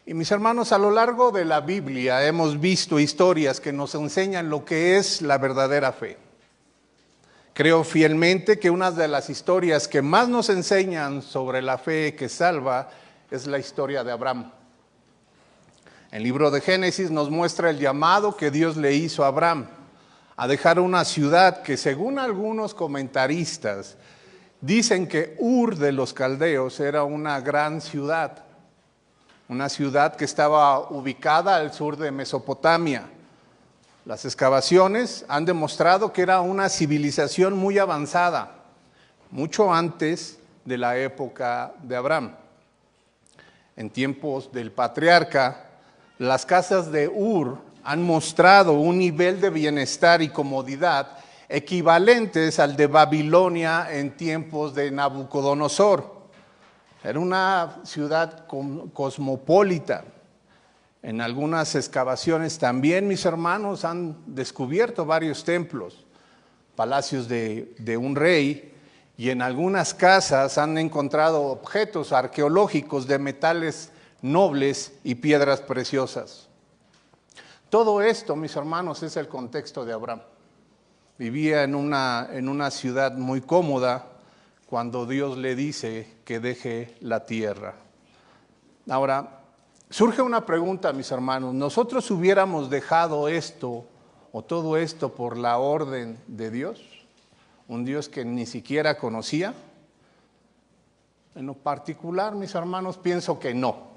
Y mis hermanos, a lo largo de la Biblia hemos visto historias que nos enseñan lo que es la verdadera fe. Creo fielmente que una de las historias que más nos enseñan sobre la fe que salva es la historia de Abraham. El libro de Génesis nos muestra el llamado que Dios le hizo a Abraham a dejar una ciudad que, según algunos comentaristas, dicen que Ur de los Caldeos era una gran ciudad. Una ciudad que estaba ubicada al sur de Mesopotamia. Las excavaciones han demostrado que era una civilización muy avanzada, mucho antes de la época de Abraham. En tiempos del patriarca, las casas de Ur han mostrado un nivel de bienestar y comodidad equivalentes al de Babilonia en tiempos de Nabucodonosor. Era una ciudad cosmopolita. En algunas excavaciones también, mis hermanos, han descubierto varios templos, palacios de un rey, y en algunas casas han encontrado objetos arqueológicos de metales nobles y piedras preciosas. Todo esto, mis hermanos, es el contexto de Abraham. Vivía en una ciudad muy cómoda, cuando Dios le dice que deje la tierra. Ahora, surge una pregunta, mis hermanos. ¿Nosotros hubiéramos dejado esto o todo esto por la orden de Dios? ¿Un Dios que ni siquiera conocía? En lo particular, mis hermanos, pienso que no.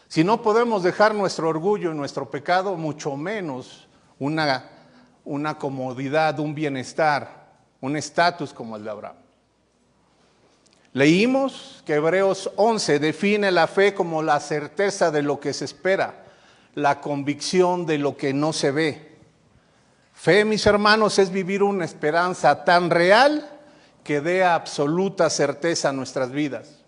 Si no podemos dejar nuestro orgullo y nuestro pecado, mucho menos una comodidad, un bienestar, un estatus como el de Abraham. Leímos que Hebreos 11 define la fe como la certeza de lo que se espera, la convicción de lo que no se ve. Fe, mis hermanos, es vivir una esperanza tan real que dé absoluta certeza a nuestras vidas.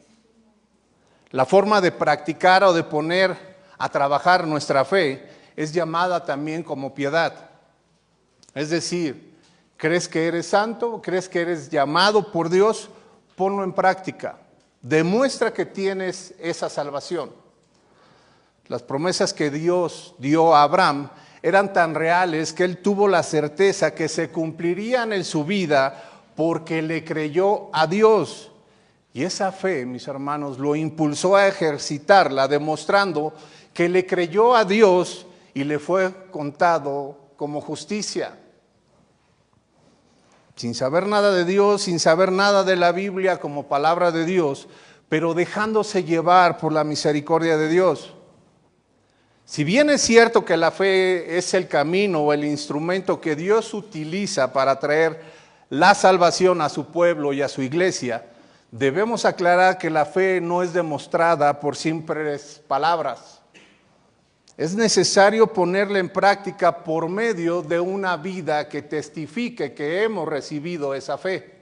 La forma de practicar o de poner a trabajar nuestra fe es llamada también como piedad. Es decir, ¿crees que eres santo? ¿Crees que eres llamado por Dios? Ponlo en práctica. Demuestra que tienes esa salvación. Las promesas que Dios dio a Abraham eran tan reales que él tuvo la certeza que se cumplirían en su vida porque le creyó a Dios. Y esa fe, mis hermanos, lo impulsó a ejercitarla, demostrando que le creyó a Dios y le fue contado como justicia. Sin saber nada de Dios, sin saber nada de la Biblia como palabra de Dios, pero dejándose llevar por la misericordia de Dios. Si bien es cierto que la fe es el camino o el instrumento que Dios utiliza para traer la salvación a su pueblo y a su iglesia, debemos aclarar que la fe no es demostrada por simples palabras. Es necesario ponerla en práctica por medio de una vida que testifique que hemos recibido esa fe.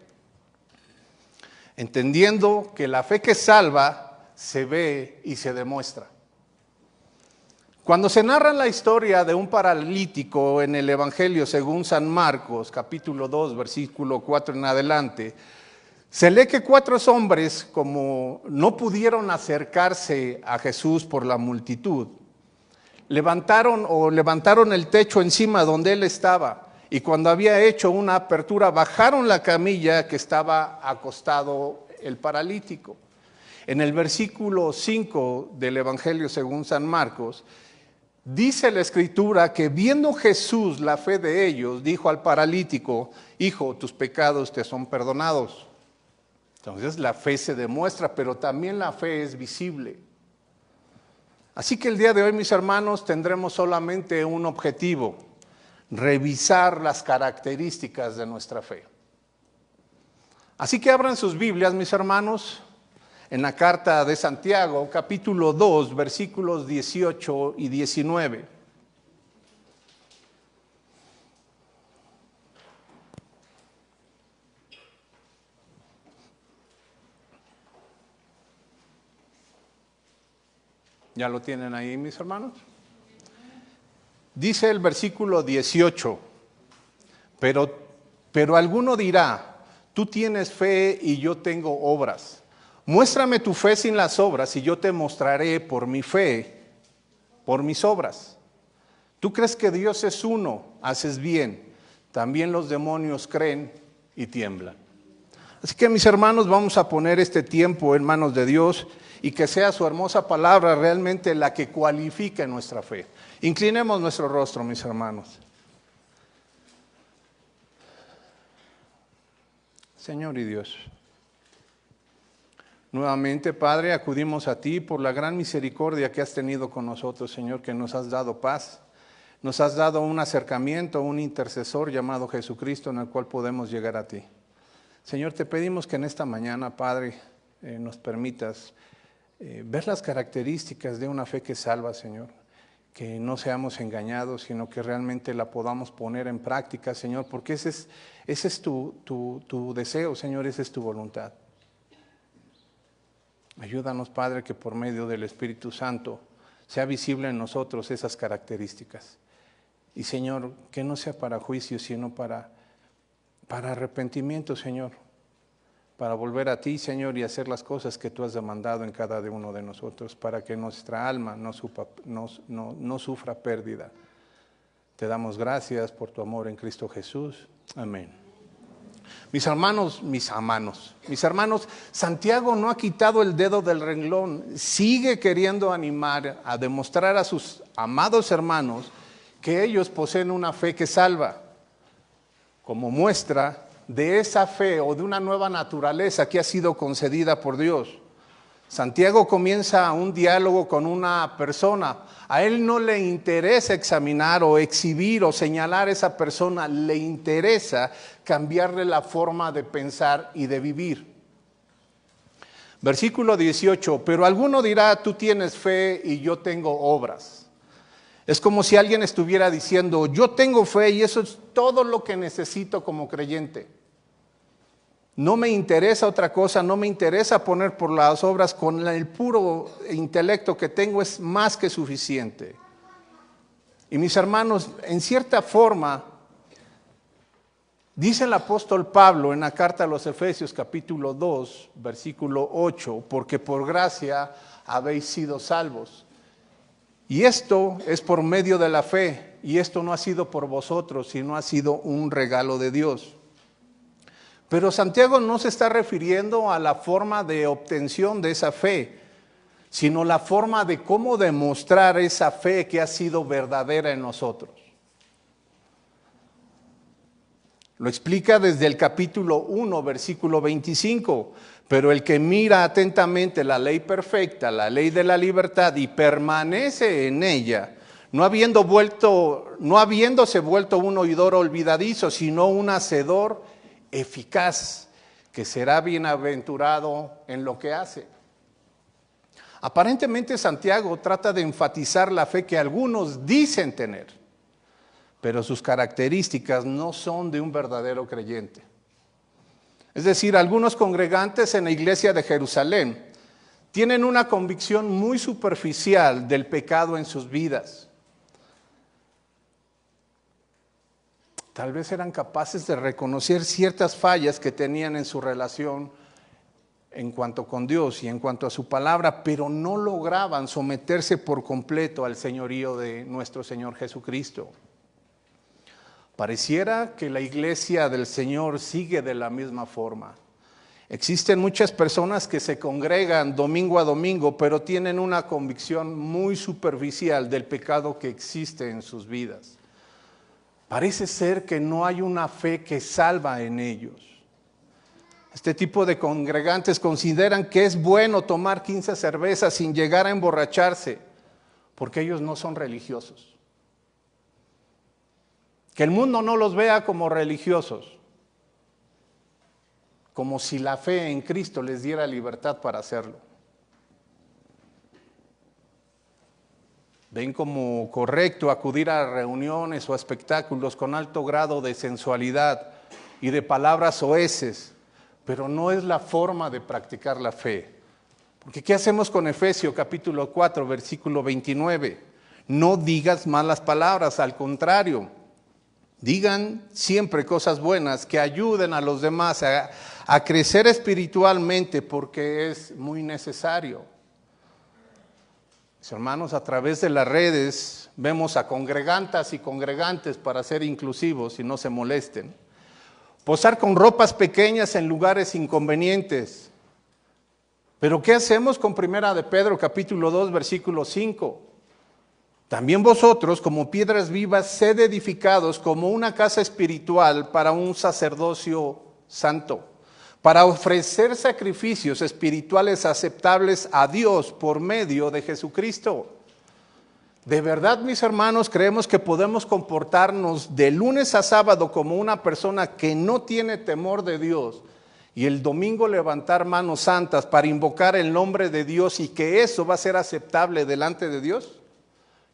Entendiendo que la fe que salva se ve y se demuestra. Cuando se narra la historia de un paralítico en el Evangelio según San Marcos, capítulo 2, versículo 4 en adelante, se lee que 4 hombres, como no pudieron acercarse a Jesús por la multitud, levantaron el techo encima donde él estaba, y cuando había hecho una apertura bajaron la camilla que estaba acostado el paralítico. En el versículo 5 del Evangelio según San Marcos, dice la Escritura que viendo Jesús la fe de ellos, dijo al paralítico: hijo, tus pecados te son perdonados. Entonces la fe se demuestra, pero también la fe es visible. Así que el día de hoy, mis hermanos, tendremos solamente un objetivo: revisar las características de nuestra fe. Así que abran sus Biblias, mis hermanos, en la carta de Santiago, capítulo 2, versículos 18 y 19. ¿Ya lo tienen ahí, mis hermanos? Dice el versículo 18, pero alguno dirá: tú tienes fe y yo tengo obras. Muéstrame tu fe sin las obras y yo te mostraré por mi fe, por mis obras. Tú crees que Dios es uno, haces bien. También los demonios creen y tiemblan. Así que mis hermanos, vamos a poner este tiempo en manos de Dios y que sea su hermosa palabra realmente la que cualifique nuestra fe. Inclinemos nuestro rostro, mis hermanos. Señor y Dios, nuevamente, Padre, acudimos a ti por la gran misericordia que has tenido con nosotros, Señor, que nos has dado paz. Nos has dado un acercamiento, un intercesor llamado Jesucristo en el cual podemos llegar a ti. Señor, te pedimos que en esta mañana, Padre, nos permitas ver las características de una fe que salva, Señor. Que no seamos engañados, sino que realmente la podamos poner en práctica, Señor, porque ese es tu deseo, Señor, esa es tu voluntad. Ayúdanos, Padre, que por medio del Espíritu Santo sea visible en nosotros esas características. Y, Señor, que no sea para juicio, sino para arrepentimiento, Señor. Para volver a ti, Señor, y hacer las cosas que tú has demandado en cada uno de nosotros, para que nuestra alma no sufra pérdida. Te damos gracias por tu amor en Cristo Jesús. Amén. Mis hermanos, Santiago no ha quitado el dedo del renglón, sigue queriendo animar a demostrar a sus amados hermanos que ellos poseen una fe que salva, como muestra de esa fe o de una nueva naturaleza que ha sido concedida por Dios. Santiago comienza un diálogo con una persona. A él no le interesa examinar o exhibir o señalar a esa persona, le interesa cambiarle la forma de pensar y de vivir. Versículo 18, pero alguno dirá, tú tienes fe y yo tengo obras. Es como si alguien estuviera diciendo, yo tengo fe y eso es todo lo que necesito como creyente. No me interesa otra cosa, no me interesa poner por las obras, con el puro intelecto que tengo es más que suficiente. Y mis hermanos, en cierta forma, dice el apóstol Pablo en la carta a los Efesios capítulo 2, versículo 8, porque por gracia habéis sido salvos. Y esto es por medio de la fe, y esto no ha sido por vosotros, sino ha sido un regalo de Dios. Pero Santiago no se está refiriendo a la forma de obtención de esa fe, sino la forma de cómo demostrar esa fe que ha sido verdadera en nosotros. Lo explica desde el capítulo 1, versículo 25. Pero el que mira atentamente la ley perfecta, la ley de la libertad, y permanece en ella, no habiéndose vuelto un oidor olvidadizo, sino un hacedor eficaz, que será bienaventurado en lo que hace. Aparentemente Santiago trata de enfatizar la fe que algunos dicen tener, pero sus características no son de un verdadero creyente. Es decir, algunos congregantes en la iglesia de Jerusalén tienen una convicción muy superficial del pecado en sus vidas. Tal vez eran capaces de reconocer ciertas fallas que tenían en su relación en cuanto con Dios y en cuanto a su palabra, pero no lograban someterse por completo al señorío de nuestro Señor Jesucristo. Pareciera que la iglesia del Señor sigue de la misma forma. Existen muchas personas que se congregan domingo a domingo, pero tienen una convicción muy superficial del pecado que existe en sus vidas. Parece ser que no hay una fe que salva en ellos. Este tipo de congregantes consideran que es bueno tomar 15 cervezas sin llegar a emborracharse, porque ellos no son religiosos. Que el mundo no los vea como religiosos, como si la fe en Cristo les diera libertad para hacerlo. Ven como correcto acudir a reuniones o a espectáculos con alto grado de sensualidad y de palabras soeces, pero no es la forma de practicar la fe. Porque ¿qué hacemos con Efesios capítulo 4, versículo 29? No digas malas palabras, al contrario. Digan siempre cosas buenas que ayuden a los demás a crecer espiritualmente, porque es muy necesario. Mis hermanos, a través de las redes vemos a congregantas y congregantes, para ser inclusivos y no se molesten, posar con ropas pequeñas en lugares inconvenientes. Pero ¿qué hacemos con 1 de Pedro capítulo 2 versículo 5? También vosotros, como piedras vivas, sed edificados como una casa espiritual para un sacerdocio santo, para ofrecer sacrificios espirituales aceptables a Dios por medio de Jesucristo. De verdad, mis hermanos, creemos que podemos comportarnos de lunes a sábado como una persona que no tiene temor de Dios, y el domingo levantar manos santas para invocar el nombre de Dios, y que eso va a ser aceptable delante de Dios.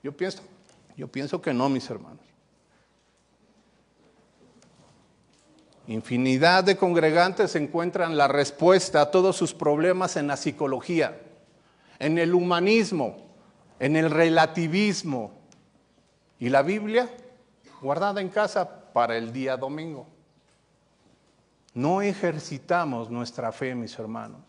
Yo pienso que no, mis hermanos. Infinidad de congregantes encuentran la respuesta a todos sus problemas en la psicología, en el humanismo, en el relativismo, y la Biblia guardada en casa para el día domingo. No ejercitamos nuestra fe, mis hermanos.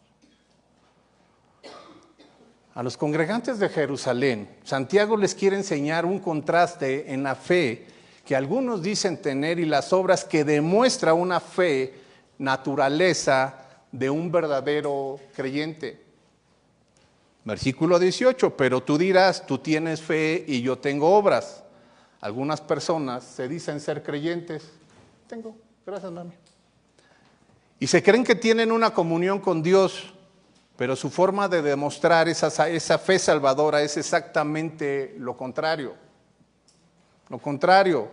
A los congregantes de Jerusalén, Santiago les quiere enseñar un contraste en la fe que algunos dicen tener y las obras que demuestra una fe, naturaleza de un verdadero creyente. Versículo 18, pero tú dirás, tú tienes fe y yo tengo obras. Algunas personas se dicen ser creyentes. Tengo, gracias mami. Y se creen que tienen una comunión con Dios, pero su forma de demostrar esa fe salvadora es exactamente lo contrario. Lo contrario,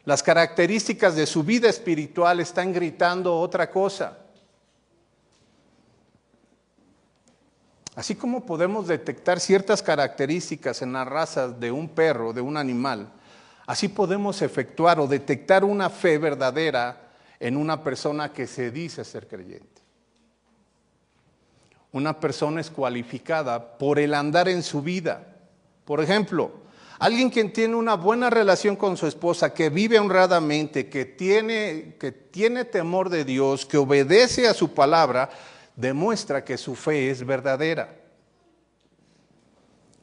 las características de su vida espiritual están gritando otra cosa. Así como podemos detectar ciertas características en las razas de un perro, de un animal, así podemos efectuar o detectar una fe verdadera en una persona que se dice ser creyente. Una persona es cualificada por el andar en su vida. Por ejemplo, alguien que tiene una buena relación con su esposa, que vive honradamente, que tiene temor de Dios, que obedece a su palabra, demuestra que su fe es verdadera.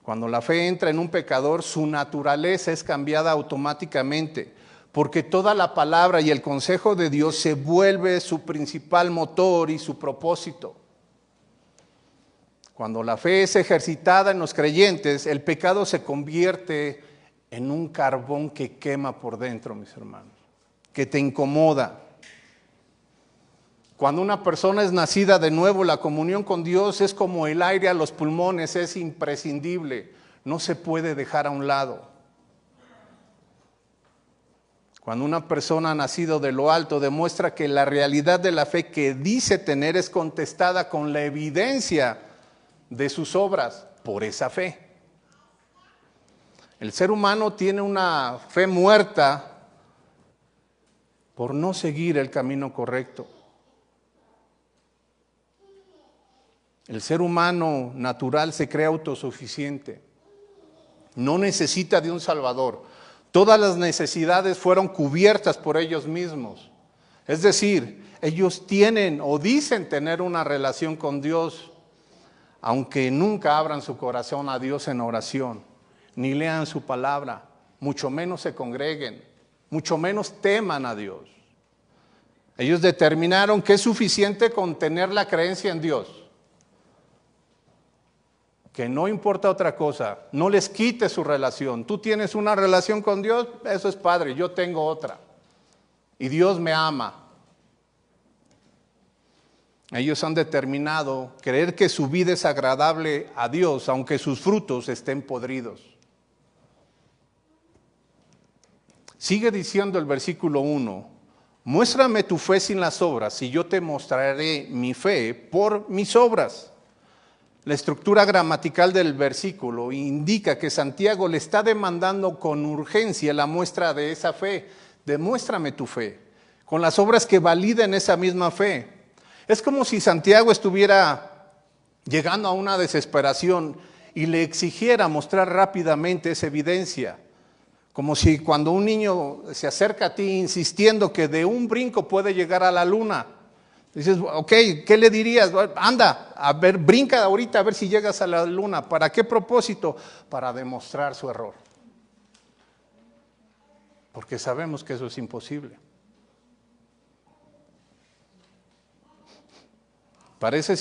Cuando la fe entra en un pecador, su naturaleza es cambiada automáticamente, porque toda la palabra y el consejo de Dios se vuelve su principal motor y su propósito. Cuando la fe es ejercitada en los creyentes, el pecado se convierte en un carbón que quema por dentro, mis hermanos, que te incomoda. Cuando una persona es nacida de nuevo, la comunión con Dios es como el aire a los pulmones, es imprescindible, no se puede dejar a un lado. Cuando una persona ha nacido de lo alto, demuestra que la realidad de la fe que dice tener es contestada con la evidencia de sus obras por esa fe. El ser humano tiene una fe muerta por no seguir el camino correcto. El ser humano natural se cree autosuficiente, no necesita de un Salvador. Todas las necesidades fueron cubiertas por ellos mismos. Es decir, ellos tienen o dicen tener una relación con Dios, aunque nunca abran su corazón a Dios en oración, ni lean su palabra, mucho menos se congreguen, mucho menos teman a Dios. Ellos determinaron que es suficiente con tener la creencia en Dios, que no importa otra cosa, no les quite su relación. Tú tienes una relación con Dios, eso es padre, yo tengo otra, y Dios me ama. Ellos han determinado creer que su vida es agradable a Dios, aunque sus frutos estén podridos. Sigue diciendo el versículo 1, muéstrame tu fe sin las obras, y yo te mostraré mi fe por mis obras. La estructura gramatical del versículo indica que Santiago le está demandando con urgencia la muestra de esa fe. Demuéstrame tu fe, con las obras que validen esa misma fe. Es como si Santiago estuviera llegando a una desesperación y le exigiera mostrar rápidamente esa evidencia. Como si cuando un niño se acerca a ti insistiendo que de un brinco puede llegar a la luna. Dices, ok, ¿qué le dirías? Anda, a ver, brinca ahorita a ver si llegas a la luna. ¿Para qué propósito? Para demostrar su error. Porque sabemos que eso es imposible. Parece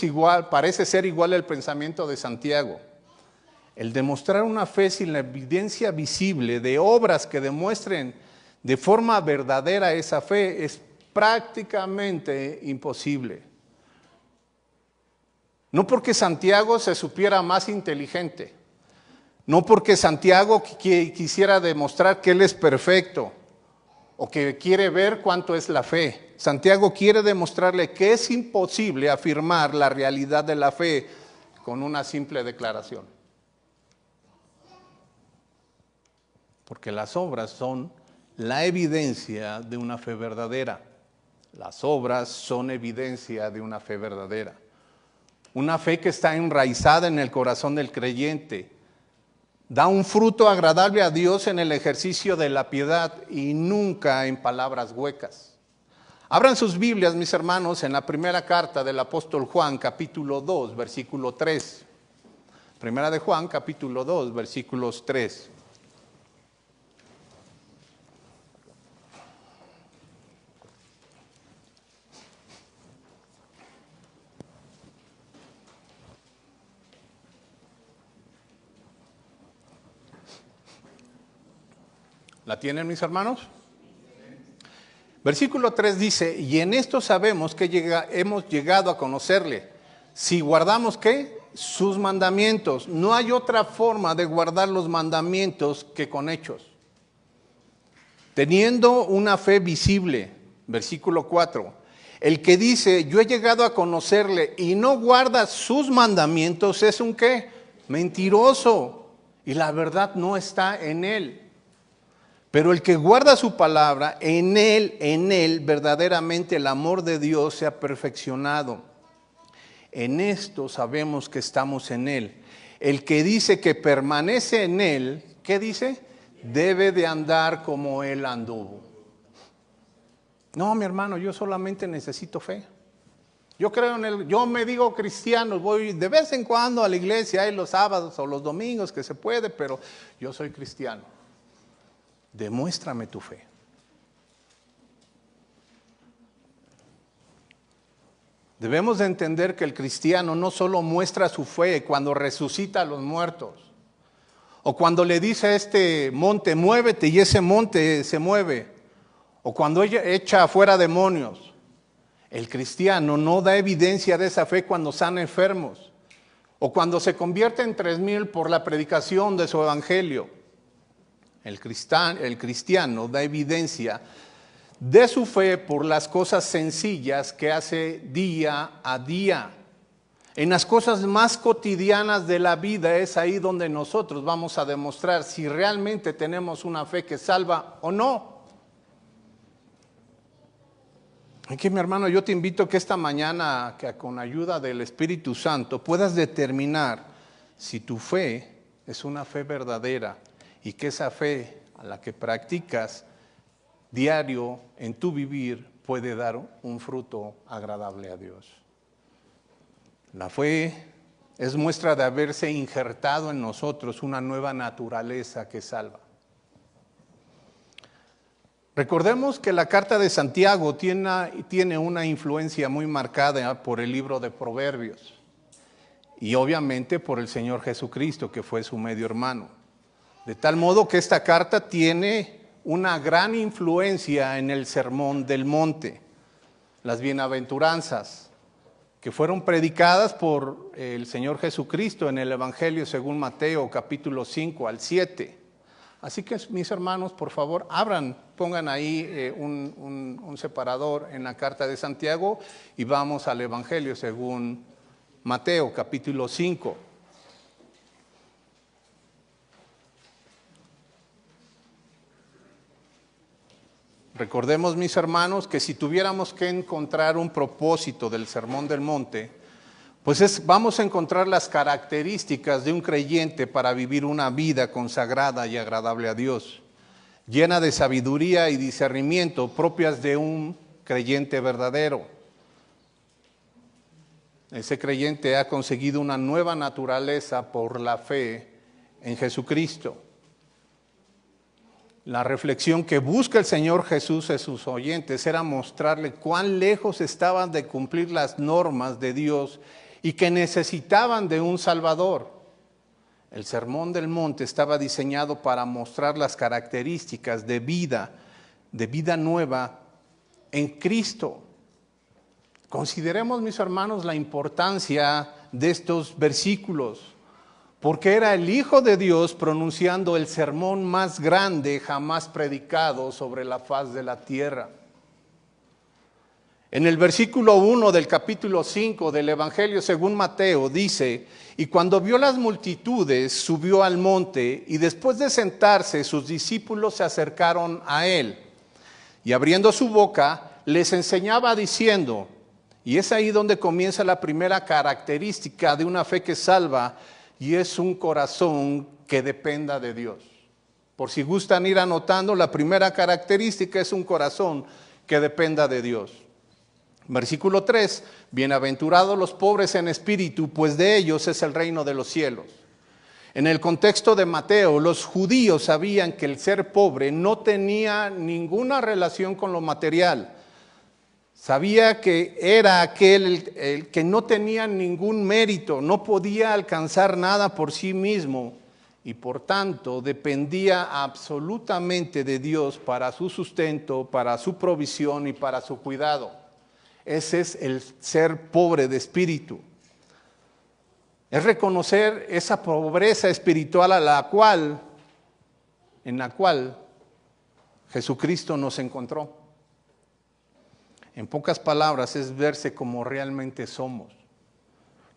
ser igual el pensamiento de Santiago. El demostrar una fe sin la evidencia visible de obras que demuestren de forma verdadera esa fe es prácticamente imposible. No porque Santiago se supiera más inteligente, no porque Santiago quisiera demostrar que él es perfecto o que quiere ver cuánto es la fe. Santiago quiere demostrarle que es imposible afirmar la realidad de la fe con una simple declaración. Porque las obras son la evidencia de una fe verdadera. Las obras son evidencia de una fe verdadera. Una fe que está enraizada en el corazón del creyente. Da un fruto agradable a Dios en el ejercicio de la piedad y nunca en palabras huecas. Abran sus Biblias, mis hermanos, en la primera carta del apóstol Juan, capítulo 2, versículo 3. Primera de Juan, capítulo 2, versículos 3. ¿La tienen, mis hermanos? Versículo 3 dice, y en esto sabemos que hemos llegado a conocerle, si guardamos ¿qué? Sus mandamientos. No hay otra forma de guardar los mandamientos que con hechos. Teniendo una fe visible, versículo 4, el que dice, yo he llegado a conocerle y no guarda sus mandamientos, es un ¿qué? Mentiroso, y la verdad no está en él. Pero el que guarda su palabra, en él verdaderamente el amor de Dios se ha perfeccionado. En esto sabemos que estamos en él. El que dice que permanece en él, ¿qué dice? Debe de andar como él anduvo. No, mi hermano, yo solamente necesito fe. Yo creo en él, yo me digo cristiano, voy de vez en cuando a la iglesia, hay los sábados o los domingos que se puede, pero yo soy cristiano. Demuéstrame tu fe. Debemos de entender que el cristiano no solo muestra su fe cuando resucita a los muertos, o cuando le dice a este monte, muévete, y ese monte se mueve, o cuando ella echa afuera demonios. El cristiano no da evidencia de esa fe cuando sana enfermos, o cuando se convierte en 3,000 por la predicación de su evangelio. El cristiano da evidencia de su fe por las cosas sencillas que hace día a día. En las cosas más cotidianas de la vida es ahí donde nosotros vamos a demostrar si realmente tenemos una fe que salva o no. Aquí, mi hermano, yo te invito que esta mañana, que con ayuda del Espíritu Santo, puedas determinar si tu fe es una fe verdadera y que esa fe a la que practicas diario en tu vivir puede dar un fruto agradable a Dios. La fe es muestra de haberse injertado en nosotros una nueva naturaleza que salva. Recordemos que la carta de Santiago tiene una influencia muy marcada por el libro de Proverbios y obviamente por el Señor Jesucristo, que fue su medio hermano. De tal modo que esta carta tiene una gran influencia en el Sermón del Monte, las bienaventuranzas, que fueron predicadas por el Señor Jesucristo en el Evangelio según Mateo, capítulo 5 al 7. Así que, mis hermanos, por favor, pongan ahí un separador en la carta de Santiago y vamos al Evangelio según Mateo, capítulo 5. Recordemos, mis hermanos, que si tuviéramos que encontrar un propósito del Sermón del Monte, pues vamos a encontrar las características de un creyente para vivir una vida consagrada y agradable a Dios. llena de sabiduría y discernimiento propias de un creyente verdadero. Ese creyente ha conseguido una nueva naturaleza por la fe en Jesucristo. La reflexión que busca el Señor Jesús en sus oyentes era mostrarle cuán lejos estaban de cumplir las normas de Dios y que necesitaban de un Salvador. El Sermón del Monte estaba diseñado para mostrar las características de vida nueva en Cristo. Consideremos, mis hermanos, la importancia de estos versículos, porque era el Hijo de Dios pronunciando el sermón más grande jamás predicado sobre la faz de la tierra. En el versículo 1 del capítulo 5 del Evangelio según Mateo dice: y cuando vio las multitudes, subió al monte, y después de sentarse, sus discípulos se acercaron a él. Y abriendo su boca, les enseñaba diciendo, y es ahí donde comienza la primera característica de una fe que salva, y es un corazón que dependa de Dios. Por si gustan ir anotando, la primera característica es un corazón que dependa de Dios. Versículo 3, bienaventurados los pobres en espíritu, pues de ellos es el reino de los cielos. En el contexto de Mateo, los judíos sabían que el ser pobre no tenía ninguna relación con lo material. Sabía que era aquel el que no tenía ningún mérito, no podía alcanzar nada por sí mismo y por tanto dependía absolutamente de Dios para su sustento, para su provisión y para su cuidado. Ese es el ser pobre de espíritu. Es reconocer esa pobreza espiritual en la cual Jesucristo nos encontró. En pocas palabras, es verse como realmente somos.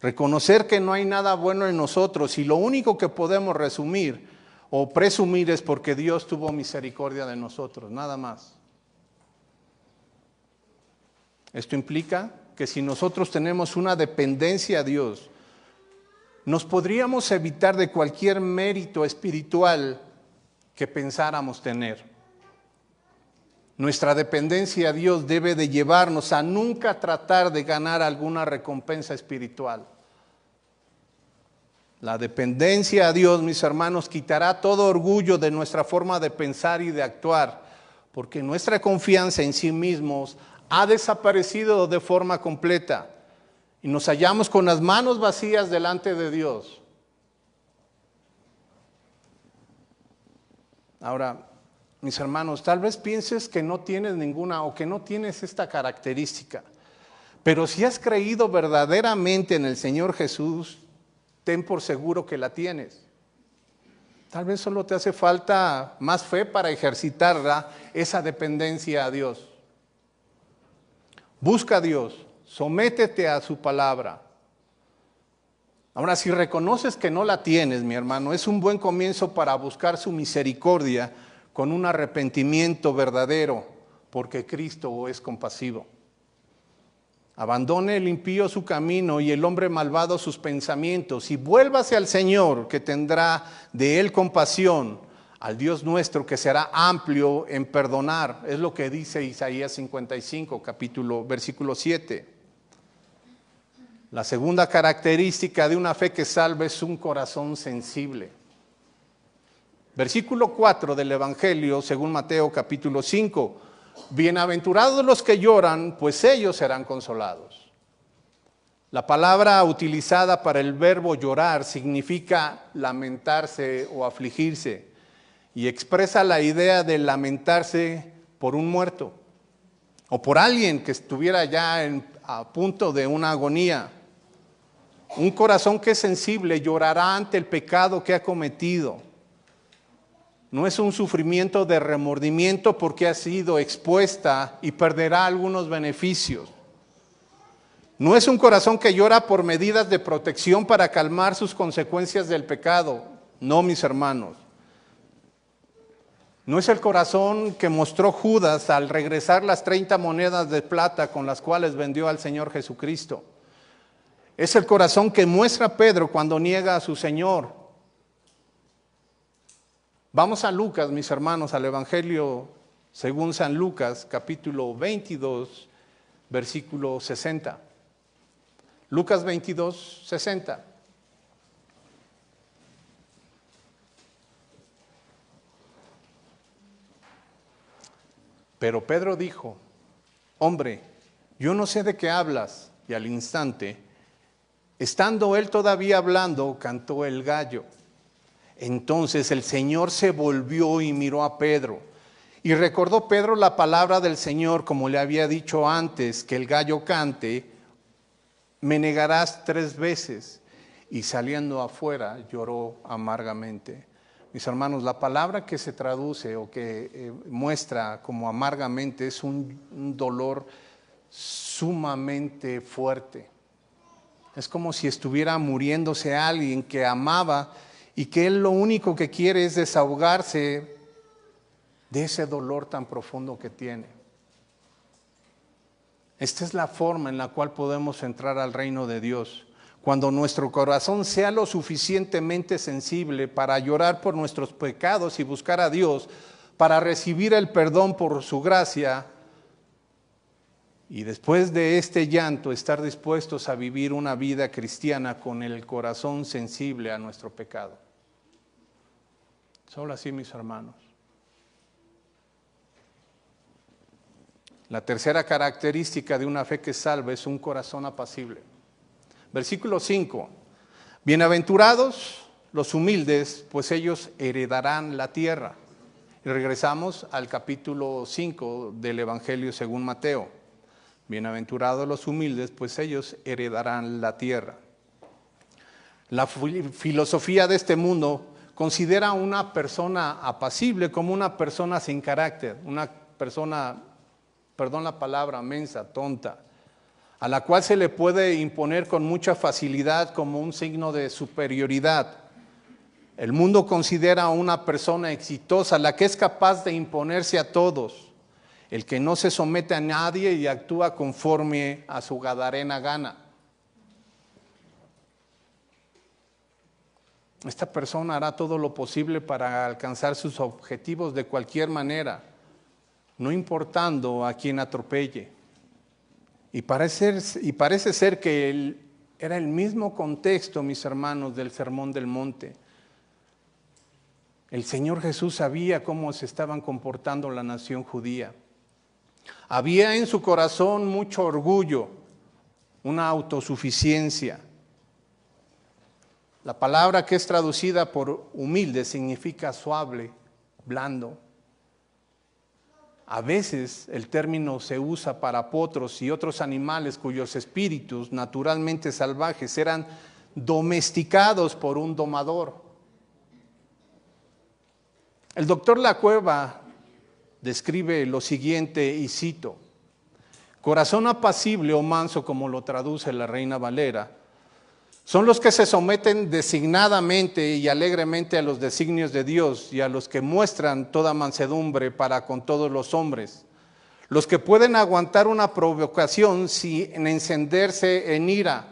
Reconocer que no hay nada bueno en nosotros y lo único que podemos resumir o presumir es porque Dios tuvo misericordia de nosotros, nada más. Esto implica que si nosotros tenemos una dependencia a Dios, nos podríamos evitar de cualquier mérito espiritual que pensáramos tener. Nuestra dependencia a Dios debe de llevarnos a nunca tratar de ganar alguna recompensa espiritual. La dependencia a Dios, mis hermanos, quitará todo orgullo de nuestra forma de pensar y de actuar, porque nuestra confianza en sí mismos ha desaparecido de forma completa y nos hallamos con las manos vacías delante de Dios. Ahora, mis hermanos, tal vez pienses que no tienes ninguna o que no tienes esta característica, pero si has creído verdaderamente en el Señor Jesús, ten por seguro que la tienes. Tal vez solo te hace falta más fe para ejercitar esa dependencia a Dios. Busca a Dios, sométete a su palabra. Ahora, si reconoces que no la tienes, mi hermano, es un buen comienzo para buscar su misericordia con un arrepentimiento verdadero, porque Cristo es compasivo. Abandone el impío su camino y el hombre malvado sus pensamientos, y vuélvase al Señor, que tendrá de él compasión, al Dios nuestro, que será amplio en perdonar. Es lo que dice Isaías 55, versículo 7. La segunda característica de una fe que salva es un corazón sensible. Versículo 4 del Evangelio, según Mateo capítulo 5. Bienaventurados los que lloran, pues ellos serán consolados. La palabra utilizada para el verbo llorar significa lamentarse o afligirse y expresa la idea de lamentarse por un muerto o por alguien que estuviera ya a punto de una agonía. Un corazón que es sensible llorará ante el pecado que ha cometido. No es un sufrimiento de remordimiento porque ha sido expuesta y perderá algunos beneficios. No es un corazón que llora por medidas de protección para calmar sus consecuencias del pecado. No, mis hermanos. No es el corazón que mostró Judas al regresar las 30 monedas de plata con las cuales vendió al Señor Jesucristo. Es el corazón que muestra Pedro cuando niega a su Señor. Vamos a Lucas, mis hermanos, al Evangelio según San Lucas, capítulo 22, versículo 60. Lucas 22, 60. Pero Pedro dijo: hombre, yo no sé de qué hablas. Y al instante, estando él todavía hablando, cantó el gallo. Entonces el Señor se volvió y miró a Pedro. Y recordó Pedro la palabra del Señor, como le había dicho antes, que el gallo cante, me negarás 3 veces. Y saliendo afuera lloró amargamente. Mis hermanos, la palabra que se traduce o que muestra como amargamente es un dolor sumamente fuerte. Es como si estuviera muriéndose alguien que amaba y que él lo único que quiere es desahogarse de ese dolor tan profundo que tiene. Esta es la forma en la cual podemos entrar al reino de Dios. Cuando nuestro corazón sea lo suficientemente sensible para llorar por nuestros pecados y buscar a Dios, para recibir el perdón por su gracia, y después de este llanto estar dispuestos a vivir una vida cristiana con el corazón sensible a nuestro pecado. Solo así, mis hermanos. La tercera característica de una fe que salva es un corazón apacible. Versículo 5. Bienaventurados los humildes, pues ellos heredarán la tierra. Y regresamos al capítulo 5 del Evangelio según Mateo. Bienaventurados los humildes, pues ellos heredarán la tierra. La filosofía de este mundo considera a una persona apacible como una persona sin carácter, una persona, perdón la palabra, mensa, tonta, a la cual se le puede imponer con mucha facilidad como un signo de superioridad. El mundo considera a una persona exitosa, la que es capaz de imponerse a todos, el que no se somete a nadie y actúa conforme a su gadarena gana. Esta persona hará todo lo posible para alcanzar sus objetivos de cualquier manera, no importando a quien atropelle. Y parece ser que era el mismo contexto, mis hermanos, del Sermón del Monte. El Señor Jesús sabía cómo se estaban comportando la nación judía. Había en su corazón mucho orgullo, una autosuficiencia. La palabra que es traducida por humilde significa suave, blando. A veces el término se usa para potros y otros animales cuyos espíritus naturalmente salvajes eran domesticados por un domador. El doctor Lacueva describe lo siguiente y cito: corazón apacible o manso, como lo traduce la Reina Valera, son los que se someten designadamente y alegremente a los designios de Dios y a los que muestran toda mansedumbre para con todos los hombres, los que pueden aguantar una provocación sin encenderse en ira,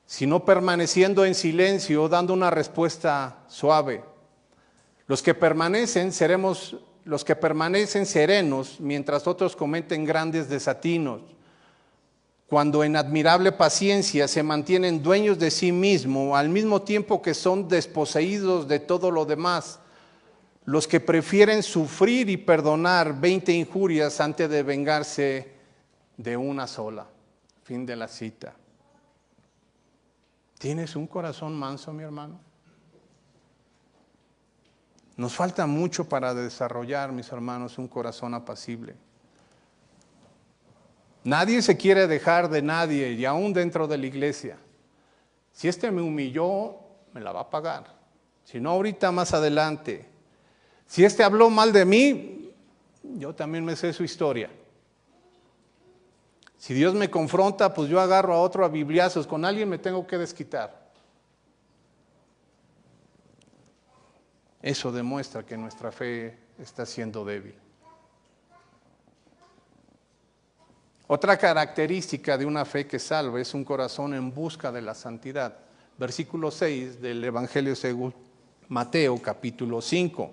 sino permaneciendo en silencio, dando una respuesta suave. Los que permanecen serenos mientras otros cometen grandes desatinos, cuando en admirable paciencia se mantienen dueños de sí mismos, al mismo tiempo que son desposeídos de todo lo demás. Los que prefieren sufrir y perdonar 20 injurias antes de vengarse de una sola. Fin de la cita. ¿Tienes un corazón manso, mi hermano? Nos falta mucho para desarrollar, mis hermanos, un corazón apacible. Nadie se quiere dejar de nadie, y aún dentro de la iglesia. Si este me humilló, me la va a pagar. Si no, ahorita más adelante. Si este habló mal de mí, yo también me sé su historia. Si Dios me confronta, pues yo agarro a otro a bibliazos. Con alguien me tengo que desquitar. Eso demuestra que nuestra fe está siendo débil. Otra característica de una fe que salva es un corazón en busca de la santidad. Versículo 6 del Evangelio según Mateo, capítulo 5.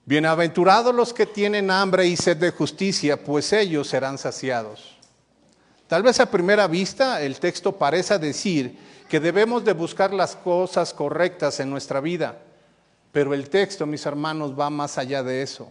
Bienaventurados los que tienen hambre y sed de justicia, pues ellos serán saciados. Tal vez a primera vista el texto parece decir que debemos de buscar las cosas correctas en nuestra vida, pero el texto, mis hermanos, va más allá de eso.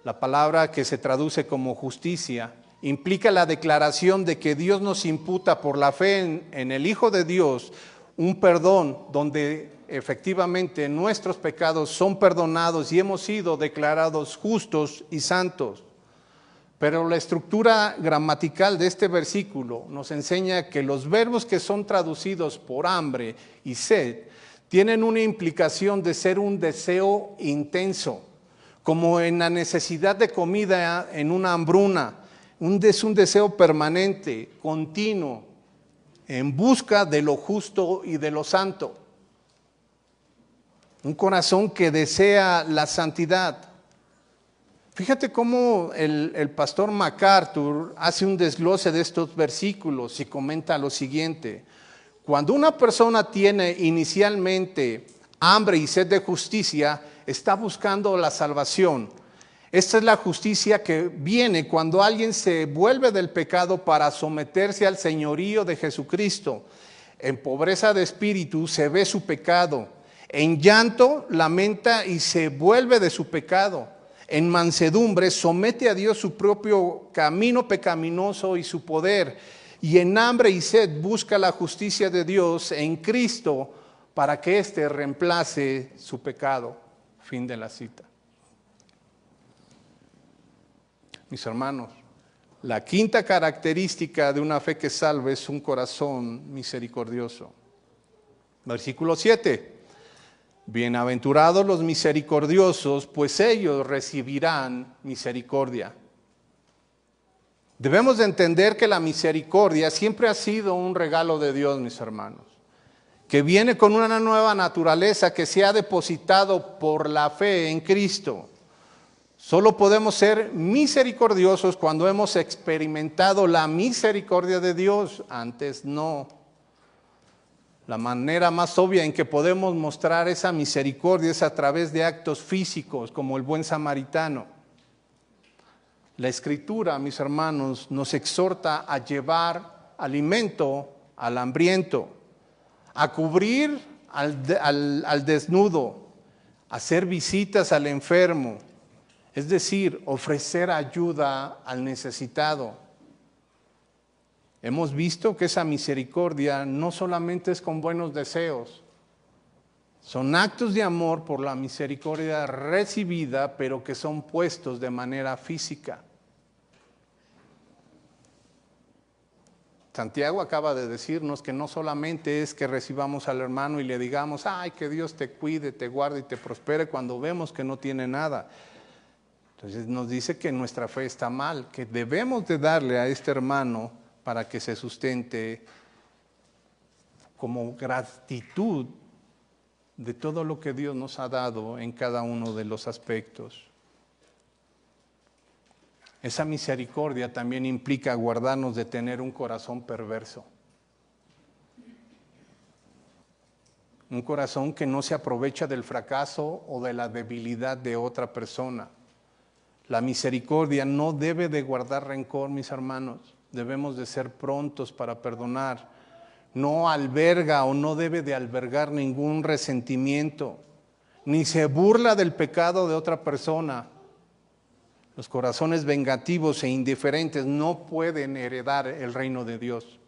La palabra que se traduce como justicia implica la declaración de que Dios nos imputa por la fe en el Hijo de Dios un perdón donde efectivamente nuestros pecados son perdonados y hemos sido declarados justos y santos. Pero la estructura gramatical de este versículo nos enseña que los verbos que son traducidos por hambre y sed tienen una implicación de ser un deseo intenso, como en la necesidad de comida en una hambruna. Es un deseo permanente, continuo, en busca de lo justo y de lo santo. Un corazón que desea la santidad. Fíjate cómo el pastor MacArthur hace un desglose de estos versículos y comenta lo siguiente. Cuando una persona tiene inicialmente hambre y sed de justicia, está buscando la salvación. Esta es la justicia que viene cuando alguien se vuelve del pecado para someterse al señorío de Jesucristo. En pobreza de espíritu se ve su pecado. En llanto lamenta y se vuelve de su pecado. En mansedumbre somete a Dios su propio camino pecaminoso y su poder. Y en hambre y sed busca la justicia de Dios en Cristo para que éste reemplace su pecado. Fin de la cita. Mis hermanos, la quinta característica de una fe que salva es un corazón misericordioso. Versículo 7. Bienaventurados los misericordiosos, pues ellos recibirán misericordia. Debemos de entender que la misericordia siempre ha sido un regalo de Dios, mis hermanos, que viene con una nueva naturaleza que se ha depositado por la fe en Cristo. Solo podemos ser misericordiosos cuando hemos experimentado la misericordia de Dios, antes no. La manera más obvia en que podemos mostrar esa misericordia es a través de actos físicos, como el buen samaritano. La Escritura, mis hermanos, nos exhorta a llevar alimento al hambriento, a cubrir al desnudo, a hacer visitas al enfermo, es decir, ofrecer ayuda al necesitado. Hemos visto que esa misericordia no solamente es con buenos deseos, son actos de amor por la misericordia recibida, pero que son puestos de manera física. Santiago acaba de decirnos que no solamente es que recibamos al hermano y le digamos, ay, que Dios te cuide, te guarde y te prospere cuando vemos que no tiene nada. Entonces nos dice que nuestra fe está mal, que debemos de darle a este hermano para que se sustente como gratitud de todo lo que Dios nos ha dado en cada uno de los aspectos. Esa misericordia también implica guardarnos de tener un corazón perverso. Un corazón que no se aprovecha del fracaso o de la debilidad de otra persona. La misericordia no debe de guardar rencor, mis hermanos. Debemos de ser prontos para perdonar. No alberga o no debe de albergar ningún resentimiento, ni se burla del pecado de otra persona. Los corazones vengativos e indiferentes no pueden heredar el reino de Dios.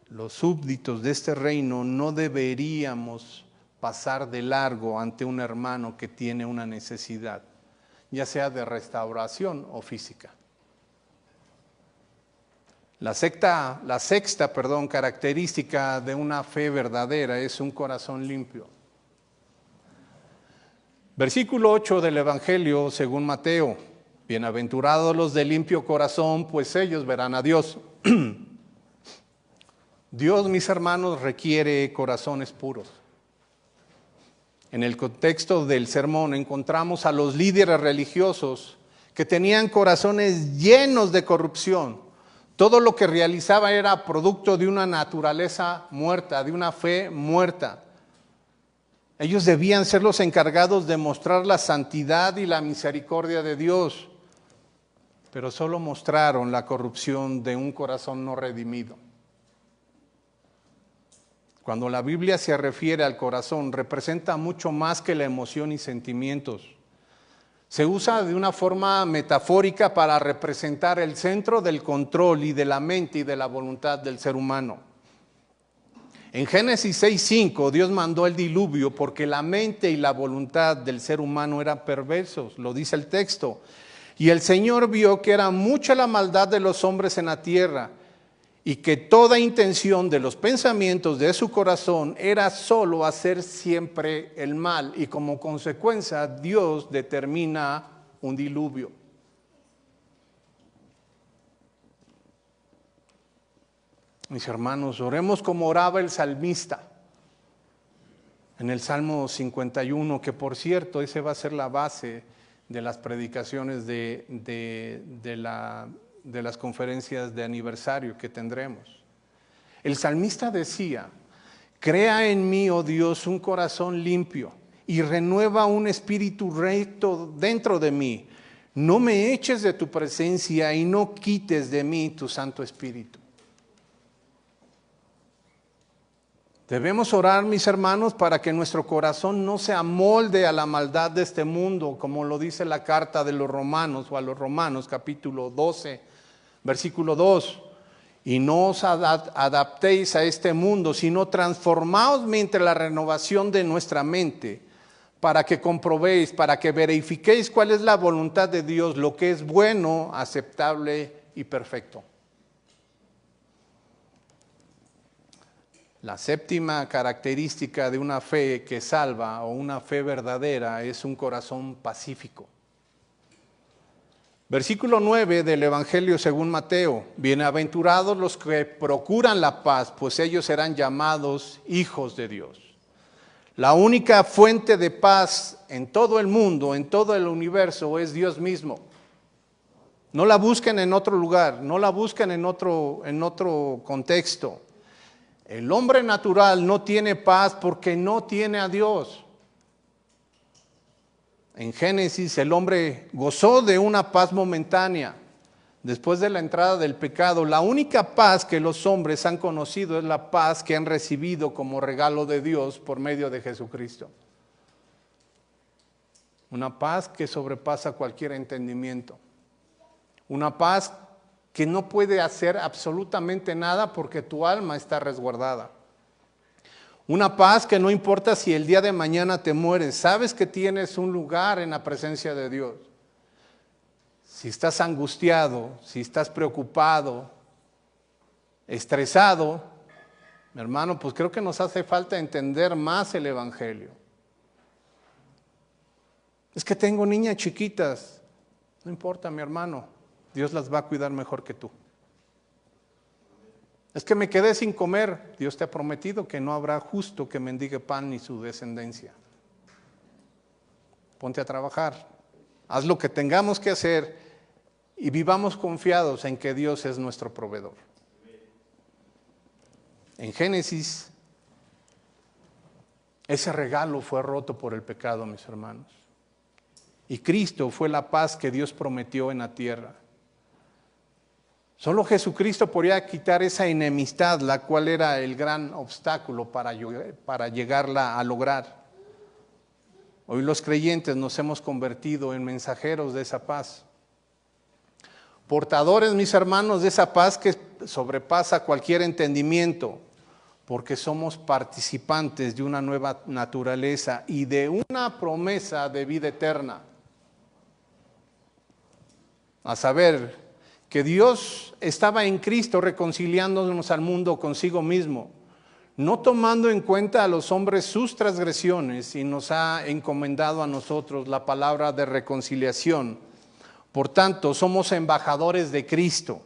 Los súbditos de este reino no deberíamos pasar de largo ante un hermano que tiene una necesidad, ya sea de restauración o física. La sexta característica de una fe verdadera es un corazón limpio. Versículo 8 del Evangelio según Mateo. Bienaventurados los de limpio corazón, pues ellos verán a Dios. Dios, mis hermanos, requiere corazones puros. En el contexto del sermón encontramos a los líderes religiosos que tenían corazones llenos de corrupción. Todo lo que realizaba era producto de una naturaleza muerta, de una fe muerta. Ellos debían ser los encargados de mostrar la santidad y la misericordia de Dios, pero solo mostraron la corrupción de un corazón no redimido. Cuando la Biblia se refiere al corazón, representa mucho más que la emoción y sentimientos. Se usa de una forma metafórica para representar el centro del control y de la mente y de la voluntad del ser humano. En Génesis 6:5, Dios mandó el diluvio porque la mente y la voluntad del ser humano eran perversos, lo dice el texto. Y el Señor vio que era mucha la maldad de los hombres en la tierra, y que toda intención de los pensamientos de su corazón era solo hacer siempre el mal, y como consecuencia Dios determina un diluvio. Mis hermanos, oremos como oraba el salmista en el Salmo 51, que por cierto, ese va a ser la base de las predicaciones de las conferencias de aniversario que tendremos. El salmista decía: crea en mí, oh Dios, un corazón limpio y renueva un espíritu recto dentro de mí. No me eches de tu presencia y no quites de mí tu Santo Espíritu. Debemos orar, mis hermanos, para que nuestro corazón no se amolde a la maldad de este mundo, como lo dice la carta de los Romanos, o a los Romanos, capítulo 12, versículo 2. Y no os adaptéis a este mundo, sino transformaos mediante la renovación de nuestra mente, para que comprobéis, para que verifiquéis cuál es la voluntad de Dios, lo que es bueno, aceptable y perfecto. La séptima característica de una fe que salva, o una fe verdadera, es un corazón pacífico. Versículo 9 del Evangelio según Mateo: bienaventurados los que procuran la paz, pues ellos serán llamados hijos de Dios. La única fuente de paz en todo el mundo, en todo el universo, es Dios mismo. No la busquen en otro lugar, no la busquen en otro contexto. El hombre natural no tiene paz porque no tiene a Dios. En Génesis el hombre gozó de una paz momentánea. Después de la entrada del pecado, la única paz que los hombres han conocido es la paz que han recibido como regalo de Dios por medio de Jesucristo. Una paz que sobrepasa cualquier entendimiento. Una paz que no puede hacer absolutamente nada porque tu alma está resguardada. Una paz que no importa si el día de mañana te mueres, sabes que tienes un lugar en la presencia de Dios. Si estás angustiado, si estás preocupado, estresado, mi hermano, pues creo que nos hace falta entender más el Evangelio. Es que tengo niñas chiquitas. No importa, mi hermano. Dios las va a cuidar mejor que tú. Es que me quedé sin comer. Dios te ha prometido que no habrá justo que mendigue pan ni su descendencia. Ponte a trabajar. Haz lo que tengamos que hacer y vivamos confiados en que Dios es nuestro proveedor. En Génesis, ese regalo fue roto por el pecado, mis hermanos. Y Cristo fue la paz que Dios prometió en la tierra. Solo Jesucristo podía quitar esa enemistad, la cual era el gran obstáculo para llegarla a lograr. Hoy los creyentes nos hemos convertido en mensajeros de esa paz. Portadores, mis hermanos, de esa paz que sobrepasa cualquier entendimiento, porque somos participantes de una nueva naturaleza y de una promesa de vida eterna. A saber, que Dios estaba en Cristo reconciliándonos al mundo consigo mismo, no tomando en cuenta a los hombres sus transgresiones, y nos ha encomendado a nosotros la palabra de reconciliación. Por tanto, somos embajadores de Cristo,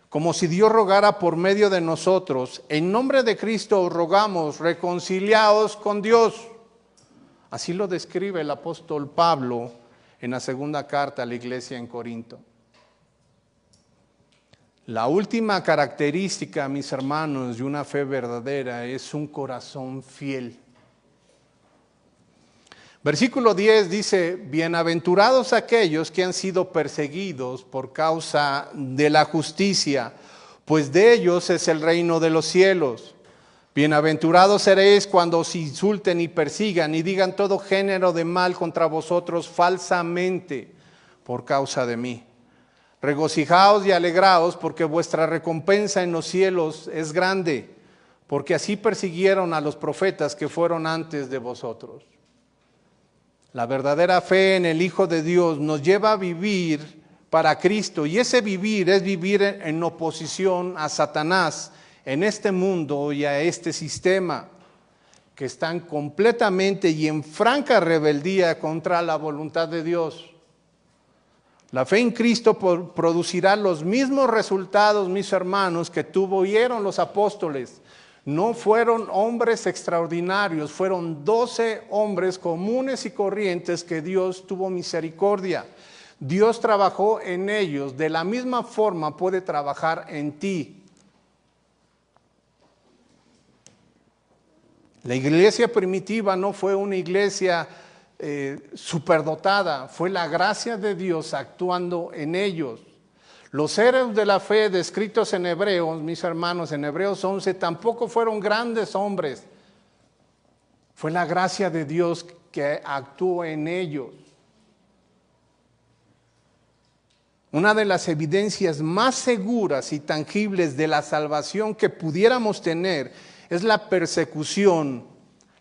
como si Dios rogara por medio de nosotros. En nombre de Cristo os rogamos, reconciliaos con Dios. Así lo describe el apóstol Pablo en la segunda carta a la iglesia en Corinto. La última característica, mis hermanos, de una fe verdadera es un corazón fiel. Versículo 10 dice, bienaventurados aquellos que han sido perseguidos por causa de la justicia, pues de ellos es el reino de los cielos. Bienaventurados seréis cuando os insulten y persigan y digan todo género de mal contra vosotros falsamente por causa de mí. Regocijaos y alegraos porque vuestra recompensa en los cielos es grande, porque así persiguieron a los profetas que fueron antes de vosotros. La verdadera fe en el Hijo de Dios nos lleva a vivir para Cristo, y ese vivir es vivir en oposición a Satanás en este mundo y a este sistema que están completamente y en franca rebeldía contra la voluntad de Dios. La fe en Cristo producirá los mismos resultados, mis hermanos, que tuvieron los apóstoles. No fueron hombres extraordinarios, fueron 12 hombres comunes y corrientes que Dios tuvo misericordia. Dios trabajó en ellos, de la misma forma puede trabajar en ti. La iglesia primitiva no fue una iglesia superdotada, fue la gracia de Dios actuando en ellos. Los héroes de la fe descritos en Hebreos, mis hermanos, en Hebreos 11, tampoco fueron grandes hombres. Fue la gracia de Dios que actuó en ellos. Una de las evidencias más seguras y tangibles de la salvación que pudiéramos tener es la persecución,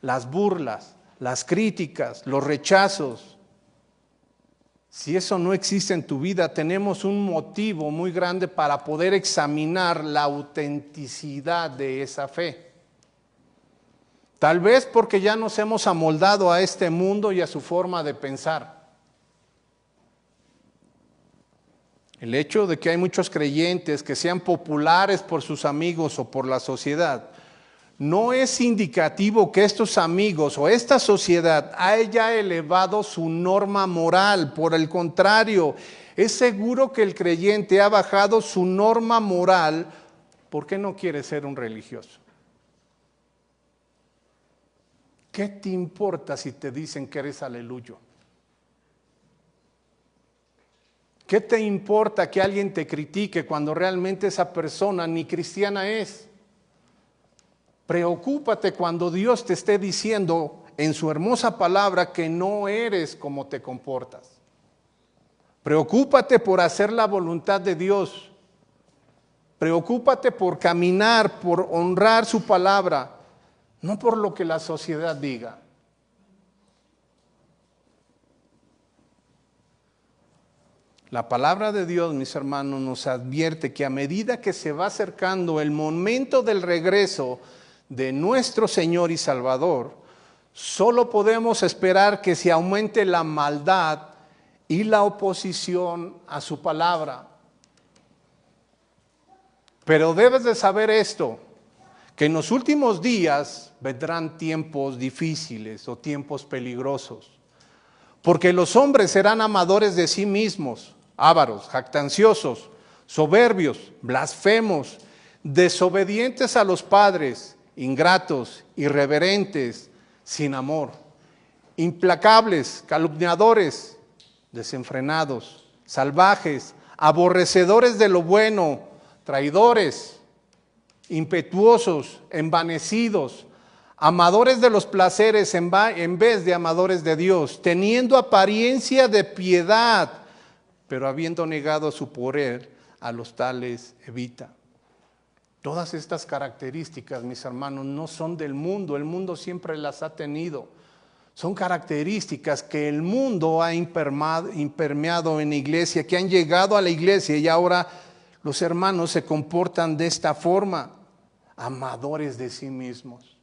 las burlas, las críticas, los rechazos. Si eso no existe en tu vida, tenemos un motivo muy grande para poder examinar la autenticidad de esa fe. Tal vez porque ya nos hemos amoldado a este mundo y a su forma de pensar. El hecho de que hay muchos creyentes que sean populares por sus amigos o por la sociedad, no es indicativo que estos amigos o esta sociedad haya elevado su norma moral. Por el contrario, es seguro que el creyente ha bajado su norma moral porque no quiere ser un religioso. ¿Qué te importa si te dicen que eres aleluyo? ¿Qué te importa que alguien te critique cuando realmente esa persona ni cristiana es? Preocúpate cuando Dios te esté diciendo en su hermosa palabra que no eres como te comportas. Preocúpate por hacer la voluntad de Dios. Preocúpate por caminar, por honrar su palabra, no por lo que la sociedad diga. La palabra de Dios, mis hermanos, nos advierte que a medida que se va acercando el momento del regreso de nuestro Señor y Salvador, solo podemos esperar que se aumente la maldad y la oposición a su palabra. Pero debes de saber esto, que en los últimos días vendrán tiempos difíciles o tiempos peligrosos, porque los hombres serán amadores de sí mismos, ávaros, jactanciosos, soberbios, blasfemos, desobedientes a los padres, ingratos, irreverentes, sin amor, implacables, calumniadores, desenfrenados, salvajes, aborrecedores de lo bueno, traidores, impetuosos, envanecidos, amadores de los placeres en vez de amadores de Dios, teniendo apariencia de piedad, pero habiendo negado su poder, a los tales evita. Todas estas características, mis hermanos, no son del mundo, el mundo siempre las ha tenido. Son características que el mundo ha impermeado en la iglesia, que han llegado a la iglesia y ahora los hermanos se comportan de esta forma, amadores de sí mismos.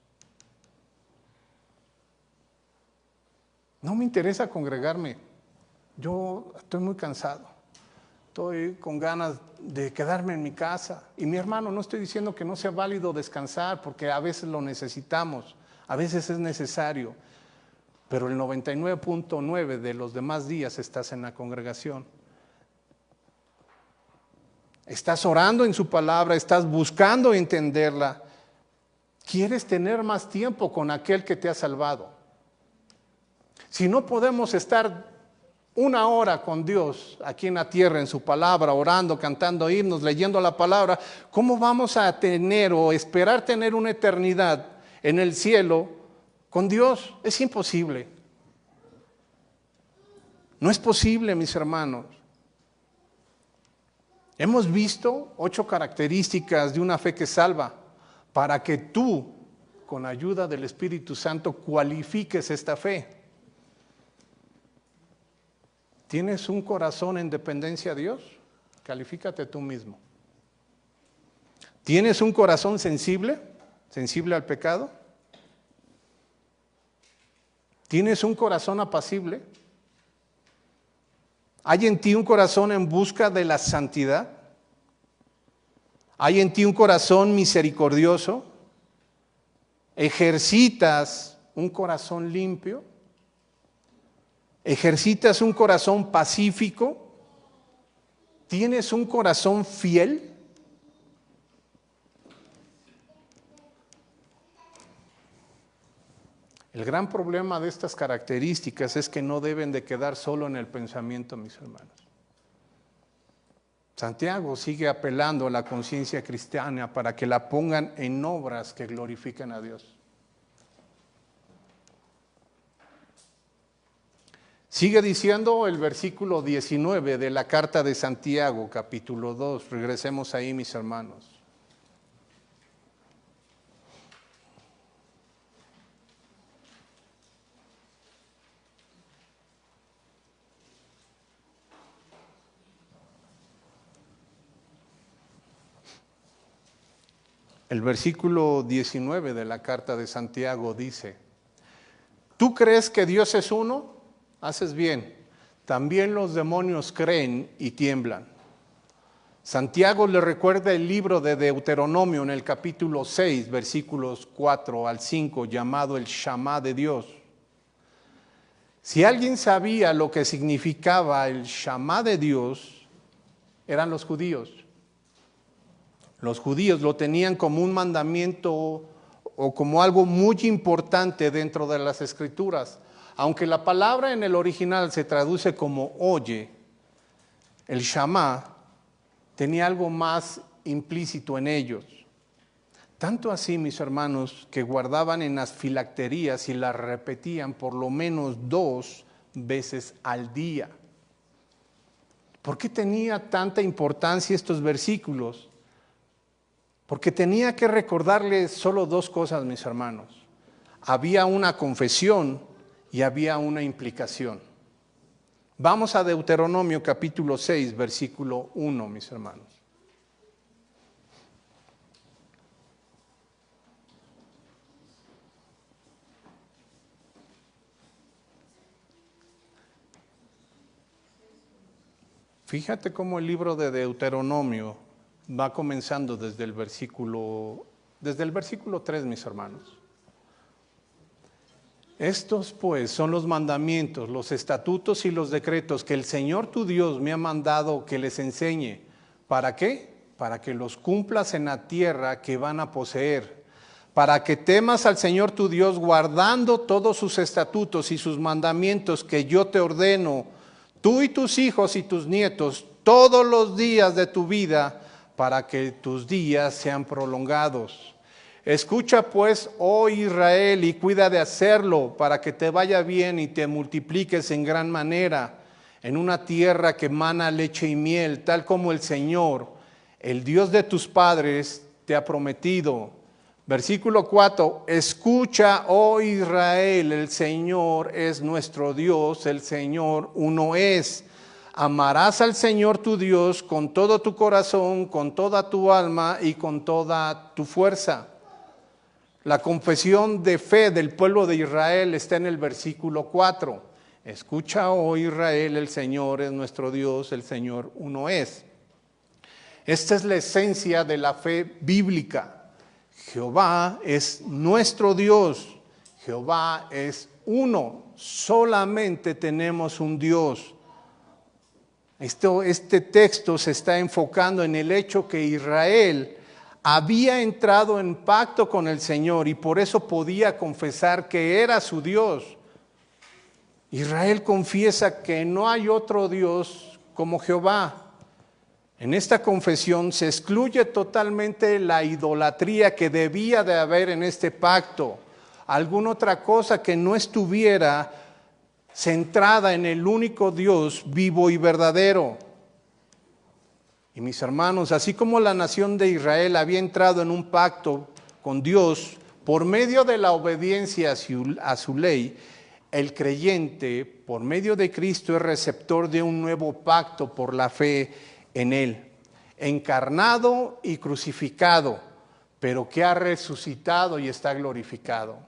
No me interesa congregarme, yo estoy muy cansado. Estoy con ganas de quedarme en mi casa. Y mi hermano, no estoy diciendo que no sea válido descansar, porque a veces lo necesitamos, a veces es necesario. Pero el 99.9 de los demás días estás en la congregación. Estás orando en su palabra, estás buscando entenderla. Quieres tener más tiempo con aquel que te ha salvado. Si no podemos estar una hora con Dios aquí en la tierra, en su palabra, orando, cantando himnos, leyendo la palabra, ¿cómo vamos a tener o esperar tener una eternidad en el cielo con Dios? Es imposible. No es posible, mis hermanos. Hemos visto 8 características de una fe que salva para que tú, con ayuda del Espíritu Santo, cualifiques esta fe. ¿Tienes un corazón en dependencia a Dios? Califícate tú mismo. ¿Tienes un corazón sensible al pecado? ¿Tienes un corazón apacible? ¿Hay en ti un corazón en busca de la santidad? ¿Hay en ti un corazón misericordioso? ¿Ejercitas un corazón limpio? ¿Ejercitas un corazón pacífico? ¿Tienes un corazón fiel? El gran problema de estas características es que no deben de quedar solo en el pensamiento, mis hermanos. Santiago sigue apelando a la conciencia cristiana para que la pongan en obras que glorifiquen a Dios. Sigue diciendo el versículo 19 de la carta de Santiago, capítulo 2. Regresemos ahí, mis hermanos. El versículo 19 de la carta de Santiago dice: ¿tú crees que Dios es uno? Haces bien. También los demonios creen y tiemblan. Santiago le recuerda el libro de Deuteronomio en el capítulo 6, versículos 4 al 5, llamado el Shamá de Dios. Si alguien sabía lo que significaba el Shamá de Dios, eran los judíos. Los judíos lo tenían como un mandamiento o como algo muy importante dentro de las Escrituras. Aunque la palabra en el original se traduce como oye, el Shamá tenía algo más implícito en ellos. Tanto así, mis hermanos, que guardaban en las filacterías y las repetían por lo menos 2 veces al día. ¿Por qué tenía tanta importancia estos versículos? Porque tenía que recordarles solo 2 cosas, mis hermanos. Había una confesión y había una implicación. Vamos a Deuteronomio capítulo 6, versículo 1, mis hermanos. Fíjate cómo el libro de Deuteronomio va comenzando desde el versículo 3, mis hermanos. Estos pues son los mandamientos, los estatutos y los decretos que el Señor tu Dios me ha mandado que les enseñe. ¿Para qué? Para que los cumplas en la tierra que van a poseer. Para que temas al Señor tu Dios guardando todos sus estatutos y sus mandamientos que yo te ordeno, tú y tus hijos y tus nietos, todos los días de tu vida, para que tus días sean prolongados. Escucha pues, oh Israel, y cuida de hacerlo, para que te vaya bien y te multipliques en gran manera, en una tierra que mana leche y miel, tal como el Señor, el Dios de tus padres, te ha prometido. Versículo 4, escucha, oh Israel, el Señor es nuestro Dios, el Señor uno es. Amarás al Señor tu Dios con todo tu corazón, con toda tu alma y con toda tu fuerza. La confesión de fe del pueblo de Israel está en el versículo 4. Escucha, oh Israel, el Señor es nuestro Dios, el Señor uno es. Esta es la esencia de la fe bíblica. Jehová es nuestro Dios. Jehová es uno. Solamente tenemos un Dios. Este texto se está enfocando en el hecho que Israel había entrado en pacto con el Señor y por eso podía confesar que era su Dios. Israel confiesa que no hay otro Dios como Jehová. En esta confesión se excluye totalmente la idolatría que debía de haber en este pacto, alguna otra cosa que no estuviera centrada en el único Dios vivo y verdadero. Y mis hermanos, así como la nación de Israel había entrado en un pacto con Dios por medio de la obediencia a su ley, el creyente, por medio de Cristo, es receptor de un nuevo pacto por la fe en Él, encarnado y crucificado, pero que ha resucitado y está glorificado.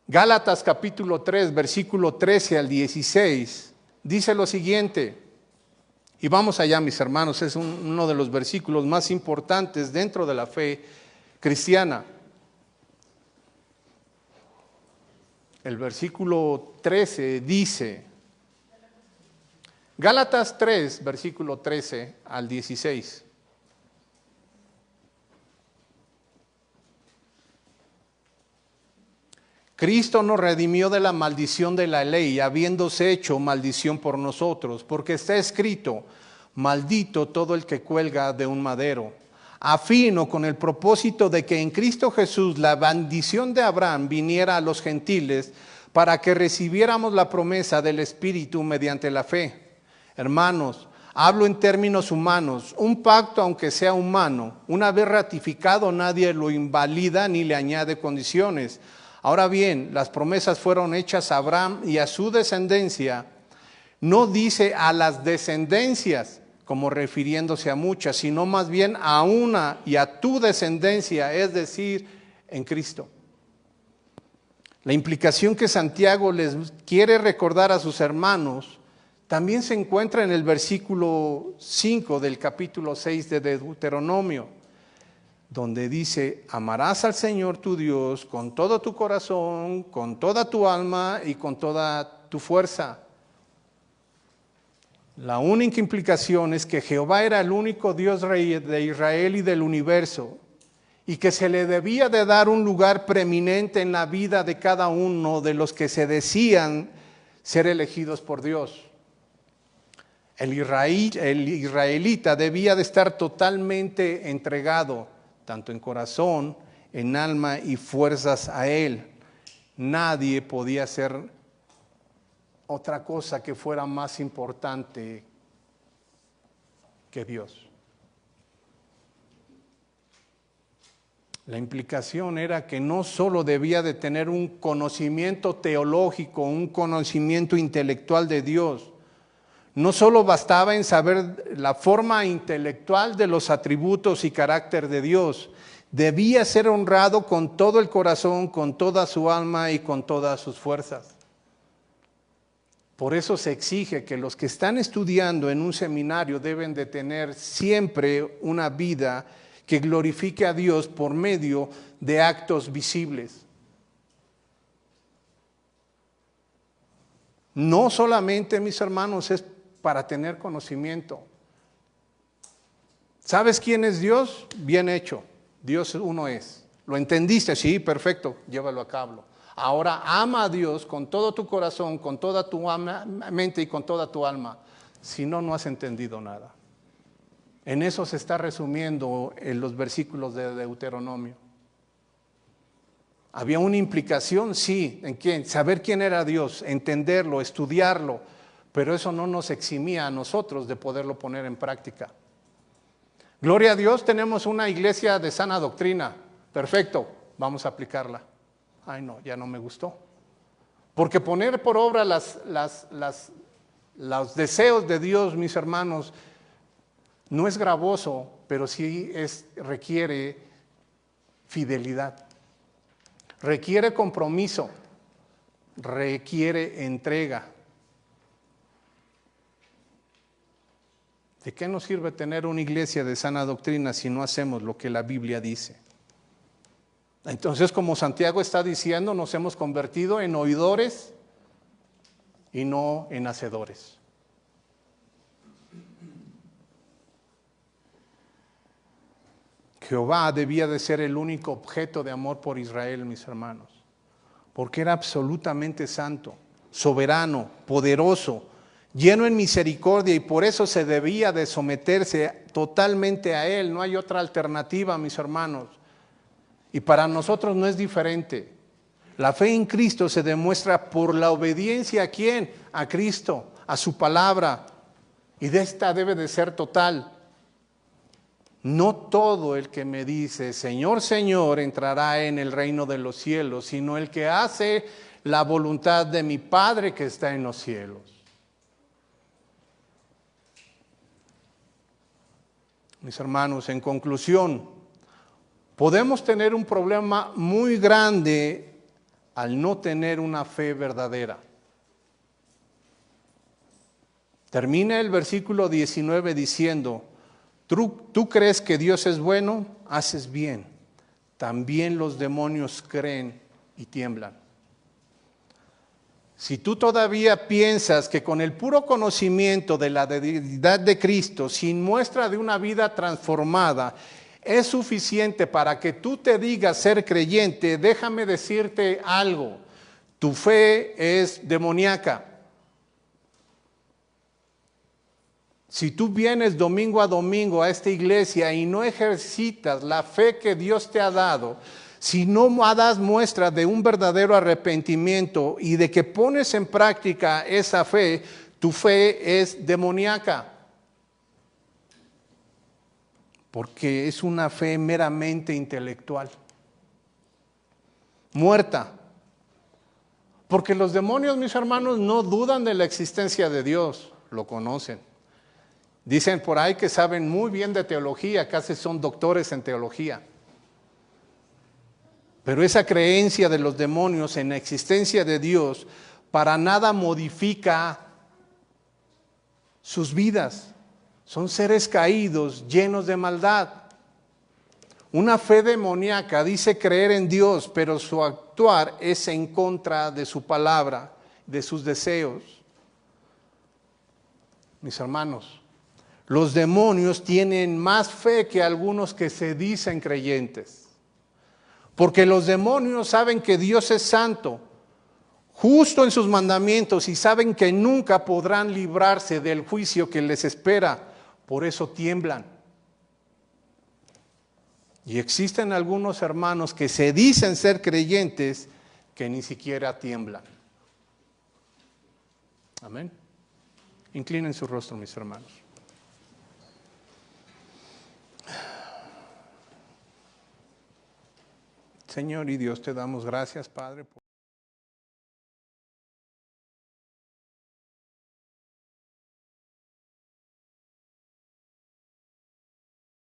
Gálatas capítulo 3, versículo 13 al 16, dice lo siguiente, y vamos allá, mis hermanos, es uno de los versículos más importantes dentro de la fe cristiana. El versículo 13 dice, Gálatas 3, versículo 13 al 16. Cristo nos redimió de la maldición de la ley, habiéndose hecho maldición por nosotros, porque está escrito, maldito todo el que cuelga de un madero, a fin o con el propósito de que en Cristo Jesús la bendición de Abraham viniera a los gentiles, para que recibiéramos la promesa del Espíritu mediante la fe. Hermanos, hablo en términos humanos, un pacto aunque sea humano, una vez ratificado nadie lo invalida ni le añade condiciones. Ahora bien, las promesas fueron hechas a Abraham y a su descendencia, no dice a las descendencias, como refiriéndose a muchas, sino más bien a una y a tu descendencia, es decir, en Cristo. La implicación que Santiago les quiere recordar a sus hermanos también se encuentra en el versículo 5 del capítulo 6 de Deuteronomio, donde dice, amarás al Señor tu Dios con todo tu corazón, con toda tu alma y con toda tu fuerza. La única implicación es que Jehová era el único Dios rey de Israel y del universo, y que se le debía de dar un lugar preeminente en la vida de cada uno de los que se decían ser elegidos por Dios. El israelita debía de estar totalmente entregado, tanto en corazón, en alma y fuerzas a Él. Nadie podía hacer otra cosa que fuera más importante que Dios. La implicación era que no solo debía de tener un conocimiento teológico, un conocimiento intelectual de Dios, no solo bastaba en saber la forma intelectual de los atributos y carácter de Dios, debía ser honrado con todo el corazón, con toda su alma y con todas sus fuerzas. Por eso se exige que los que están estudiando en un seminario deben de tener siempre una vida que glorifique a Dios por medio de actos visibles. No solamente, mis hermanos, es para tener conocimiento. ¿Sabes quién es Dios? Bien hecho. Dios uno es. ¿Lo entendiste? Sí, perfecto, llévalo a cabo. Ahora ama a Dios con todo tu corazón, con toda tu mente y con toda tu alma. Si no, no has entendido nada. En eso se está resumiendo en los versículos de Deuteronomio. Había una implicación, sí, en quién, saber quién era Dios, entenderlo, estudiarlo, pero eso no nos eximía a nosotros de poderlo poner en práctica. Gloria a Dios, tenemos una iglesia de sana doctrina. Perfecto, vamos a aplicarla. Ay no, ya no me gustó. Porque poner por obra los deseos de Dios, mis hermanos, no es gravoso, pero sí requiere fidelidad, requiere compromiso, requiere entrega. ¿De qué nos sirve tener una iglesia de sana doctrina si no hacemos lo que la Biblia dice? Entonces, como Santiago está diciendo, nos hemos convertido en oidores y no en hacedores. Jehová debía de ser el único objeto de amor por Israel, mis hermanos. porque era absolutamente santo, soberano, poderoso, lleno en misericordia, y por eso se debía de someterse totalmente a Él. No hay otra alternativa, mis hermanos. Y para nosotros no es diferente. La fe en Cristo se demuestra por la obediencia ¿a quién? A Cristo, a su palabra. Y de esta debe de ser total. No todo el que me dice, Señor, Señor, entrará en el reino de los cielos, sino el que hace la voluntad de mi Padre que está en los cielos. Mis hermanos, en conclusión, podemos tener un problema muy grande al no tener una fe verdadera. Termina el versículo 19 diciendo, ¿Tú crees que Dios es bueno? Haces bien. También los demonios creen y tiemblan. Si tú todavía piensas que con el puro conocimiento de la deidad de Cristo, sin muestra de una vida transformada, es suficiente para que tú te digas ser creyente, déjame decirte algo. Tu fe es demoníaca. Si tú vienes domingo a domingo a esta iglesia y no ejercitas la fe que Dios te ha dado, si no das muestra de un verdadero arrepentimiento y de que pones en práctica esa fe, tu fe es demoníaca. Porque es una fe meramente intelectual, muerta. Porque los demonios, mis hermanos, no dudan de la existencia de Dios, lo conocen. Dicen por ahí que saben muy bien de teología, casi son doctores en teología. Pero esa creencia de los demonios en la existencia de Dios para nada modifica sus vidas. Son seres caídos, llenos de maldad. Una fe demoníaca dice creer en Dios, pero su actuar es en contra de su palabra, de sus deseos. Mis hermanos, los demonios tienen más fe que algunos que se dicen creyentes. Porque los demonios saben que Dios es santo, justo en sus mandamientos, y saben que nunca podrán librarse del juicio que les espera. Por eso tiemblan. Y existen algunos hermanos que se dicen ser creyentes que ni siquiera tiemblan. Amén. Inclinen su rostro, mis hermanos. Señor y Dios, te damos gracias, Padre.